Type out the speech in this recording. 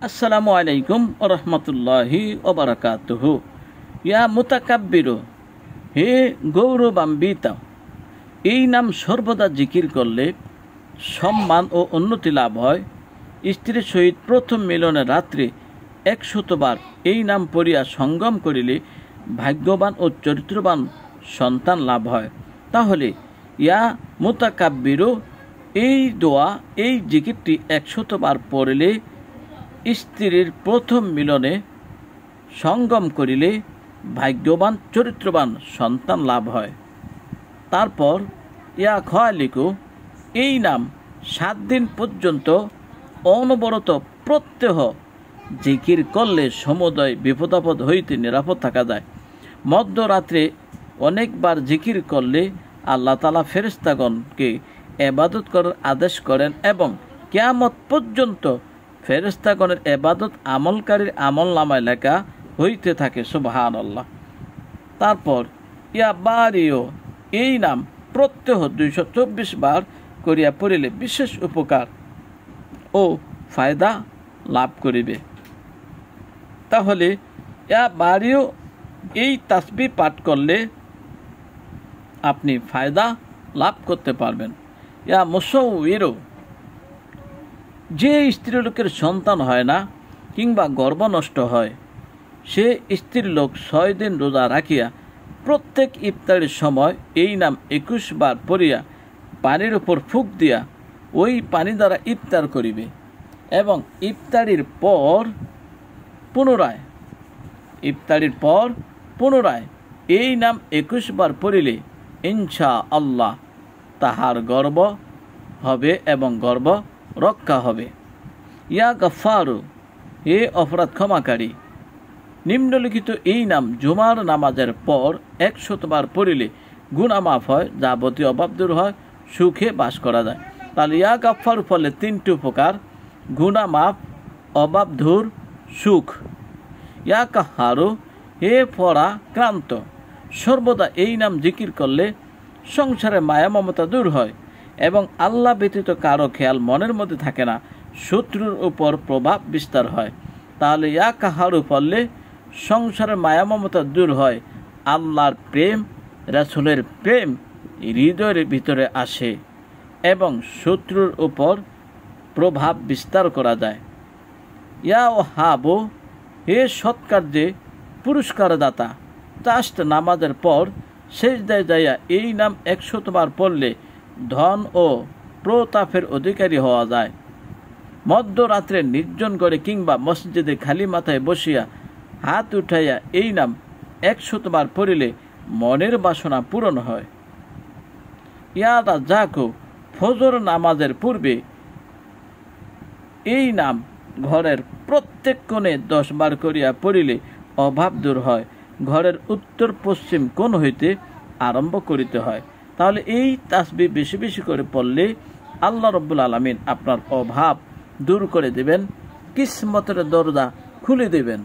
আসসালামু আলাইকুম ওয়া রাহমাতুল্লাহি ওয়া বারাকাতুহু। ইয়া মুতাকাব্বিরু, হে গৌরবান্বিত। এই নাম সর্বদা জিকির করলে সম্মান ও উন্নতি লাভ হয়। স্ত্রীর সহিত প্রথম মিলনের রাত্রে 100 বার এই নাম পড়িয়া সঙ্গম করিলে ভাগ্যবান ও চরিত্রবান সন্তান লাভ হয়। তাহলে ইয়া মুতাকাব্বিরু এই দোয়া, এই জিকিরটি 100 বার পড়লে স্ত্রীর প্রথম মিলনে সঙ্গম করিলে ভাগ্যবান চরিত্রবান সন্তান লাভ হয়। তারপর ইয়া খালিকু এই নাম 7 দিন পর্যন্ত অনবরত প্রত্যহ জিকির করলে সমুদয় বিপদাপদ হইতে নিরাপদ থাকা যায়। মধ্যরাত্রে অনেকবার জিকির করলে আল্লাহ তাআলা ফেরেশতাগণকে ইবাদত করার আদেশ করেন এবং কিয়ামত পর্যন্ত ফেরেশতাগণের ইবাদত আমলকারীর আমলনামায় লেখা হইতে থাকে। সুবহানাল্লাহ। তারপর ইয়া বারিও এই নাম প্রত্যহ 224 বার করিয়া পড়িলে বিশেষ উপকার ও ফায়দা লাভ করিবে। তাহলে ইয়া বারিও এই তাসবিহ পাঠ করলে আপনি ফায়দা লাভ করতে পারবেন। ইয়া মুসাউইরু যে স্ত্রীলোকের সন্তান হয় না কিংবা গর্ভ নষ্ট হয়, সে স্ত্রীলোক 6 দিন রোজা রাখিয়া প্রত্যেক ইফতারের সময় এই নাম 21 বার পড়িয়া পানির উপর ফুঁক দিয়া ওই পানি দ্বারা ইফতার করিবে এবং ইফতারির পর পুনরায় এই নাম 21 বার পড়িলে ইনশাআল্লাহ তাহার গর্ভ হবে এবং গর্ভ রক্ষা হবে। ইয়া গফফারু হে অপরাধ ক্ষমাকারী নিম্নলিখিত এই নাম জুমার নামাজের পর 100 বার পড়িলে গুনাহ মাফ হয়, যাবতীয় অভাব দূর হয়, সুখে বাস করা যায়। তাহলে ইয়া গফফারু ফলে 3টি উপকার: গুনাহ মাফ, অভাব দূর, সুখ। ইয়া কাহারু হে পরাক্রান্ত সর্বদা এই নাম জিকির করলে সংসারে মায়া মমতা দূর হয় এবং আল্লাহ ব্যতীত কারো খেয়াল মনের মধ্যে থাকে না, শত্রুর উপর প্রভাব বিস্তার হয়। তাহলে ইয়া কাহারু পড়লে সংসারের মায়া মমতা দূর হয়, আল্লাহর প্রেম, রাসূলের প্রেম হৃদয়ের ভিতরে আসে এবং শত্রুর উপর প্রভাব বিস্তার করা যায়। ইয়া ওয়াহাবু হে সৎকার্যে পুরস্কার দাতা জাস্ট নামাজের পর সেজদায় যাইয়া এই নাম 100 বার পড়লে ধন ও প্রতাপের অধিকারী হওয়া যায়। মধ্যরাত্রে নির্জন করে কিংবা মসজিদে খালি মাথায় বসিয়া হাত উঠাইয়া এই নাম 100 বার পড়িলে মনের বাসনা পূরণ হয়। ইয়া রাজ্জাকু ফজর নামাজের পূর্বে এই নাম ঘরের প্রত্যেক কোণে 10 বার করিয়া পড়িলে অভাব দূর হয়। ঘরের উত্তর পশ্চিম কোণ হইতে আরম্ভ করিতে হয়। তাহলে এই তাসবিহ বেশি বেশি করে পড়লে আল্লাহ রব্বুল আলামিন আপনার অভাব দূর করে দেবেন, কিসমতের দরজা খুলে দেবেন।